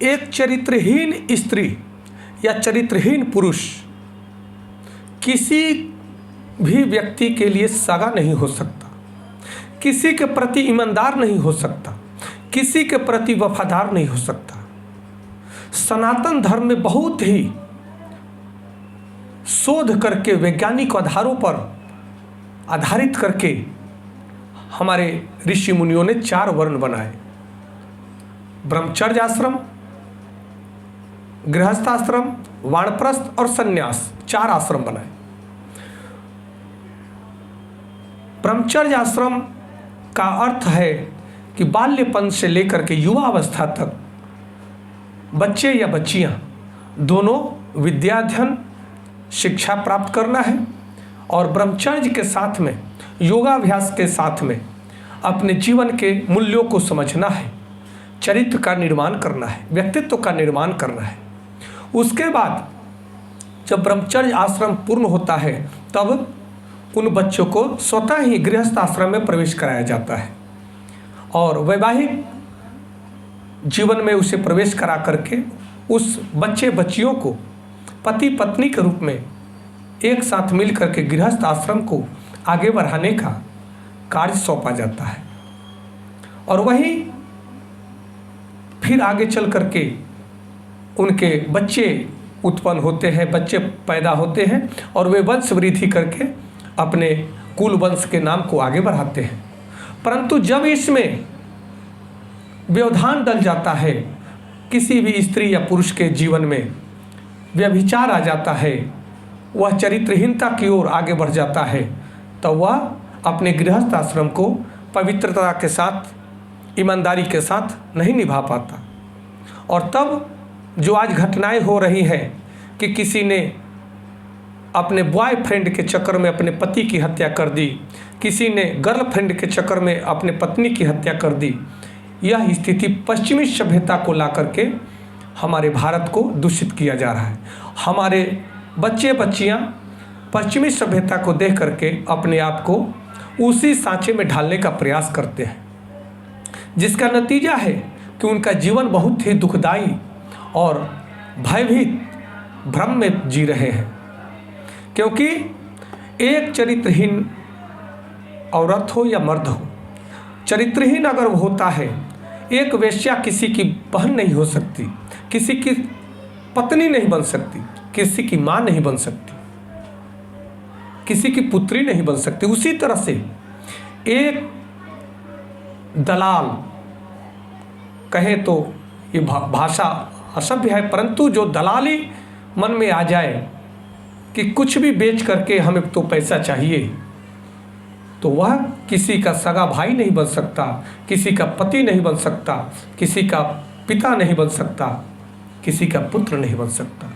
एक चरित्रहीन स्त्री या चरित्रहीन पुरुष किसी भी व्यक्ति के लिए सगा नहीं हो सकता, किसी के प्रति ईमानदार नहीं हो सकता, किसी के प्रति वफादार नहीं हो सकता। सनातन धर्म में बहुत ही शोध करके वैज्ञानिक आधारों पर आधारित करके हमारे ऋषि मुनियों ने 4 वर्ण बनाए: ब्रह्मचर्य आश्रम, गृहस्थ आश्रम, वानप्रस्थ और संन्यास, 4 आश्रम बनाए। ब्रह्मचर्य आश्रम का अर्थ है कि बाल्यपन से लेकर के युवा अवस्था तक बच्चे या बच्चियां दोनों विद्याध्ययन शिक्षा प्राप्त करना है और ब्रह्मचर्य के साथ में योगाभ्यास के साथ में अपने जीवन के मूल्यों को समझना है, चरित्र का निर्माण करना है, व्यक्तित्व का निर्माण करना है। उसके बाद जब ब्रह्मचर्य आश्रम पूर्ण होता है तब उन बच्चों को स्वतः ही गृहस्थ आश्रम में प्रवेश कराया जाता है और वैवाहिक जीवन में उसे प्रवेश करा करके उस बच्चे बच्चियों को पति पत्नी के रूप में एक साथ मिल करके गृहस्थ आश्रम को आगे बढ़ाने का कार्य सौंपा जाता है। और वही फिर आगे चल करके उनके बच्चे उत्पन्न होते हैं, बच्चे पैदा होते हैं और वे वंश वृद्धि करके अपने कुल वंश के नाम को आगे बढ़ाते हैं। परंतु जब इसमें व्यवधान डल जाता है, किसी भी स्त्री या पुरुष के जीवन में व्यभिचार आ जाता है, वह चरित्रहीनता की ओर आगे बढ़ जाता है, तो वह अपने गृहस्थ आश्रम को पवित्रता के साथ, ईमानदारी के साथ नहीं निभा पाता। और तब जो आज घटनाएं हो रही हैं कि किसी ने अपने बॉयफ्रेंड के चक्कर में अपने पति की हत्या कर दी, किसी ने गर्लफ्रेंड के चक्कर में अपने पत्नी की हत्या कर दी, यह स्थिति पश्चिमी सभ्यता को ला करके हमारे भारत को दूषित किया जा रहा है। हमारे बच्चे बच्चियां पश्चिमी सभ्यता को देख करके अपने आप को उसी सांचे में ढालने का प्रयास करते हैं, जिसका नतीजा है कि उनका जीवन बहुत ही दुखदायी और भयभीत भ्रम में जी रहे हैं। क्योंकि एक चरित्रहीन औरत हो या मर्द हो, चरित्रहीन अगर वो होता है, एक वेश्या किसी की बहन नहीं हो सकती, किसी की पत्नी नहीं बन सकती, किसी की माँ नहीं बन सकती, किसी की पुत्री नहीं बन सकती। उसी तरह से एक दलाल, कहे तो ये भाषा असभ्य है, परंतु जो दलाली मन में आ जाए कि कुछ भी बेच करके हमें तो पैसा चाहिए, तो वह किसी का सगा भाई नहीं बन सकता, किसी का पति नहीं बन सकता, किसी का पिता नहीं बन सकता, किसी का पुत्र नहीं बन सकता।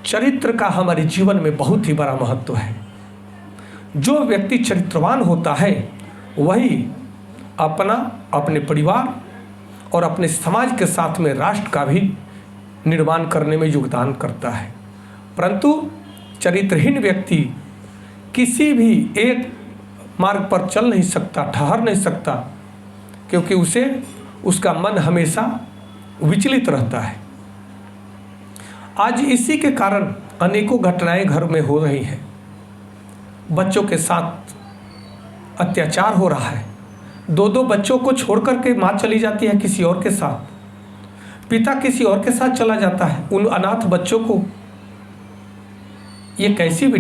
चरित्र का हमारे जीवन में बहुत ही बड़ा महत्व है। जो व्यक्ति चरित्रवान होता है वही अपना, अपने परिवार और अपने समाज के साथ में राष्ट्र का भी निर्माण करने में योगदान करता है। परंतु चरित्रहीन व्यक्ति किसी भी एक मार्ग पर चल नहीं सकता, ठहर नहीं सकता, क्योंकि उसे उसका मन हमेशा विचलित रहता है। आज इसी के कारण अनेकों घटनाएं घर में हो रही हैं। बच्चों के साथ अत्याचार हो रहा है। 2-2 बच्चों को छोड़ करके माँ चली जाती है किसी और के साथ, पिता किसी और के साथ चला जाता है उन अनाथ बच्चों को। ये कैसी भी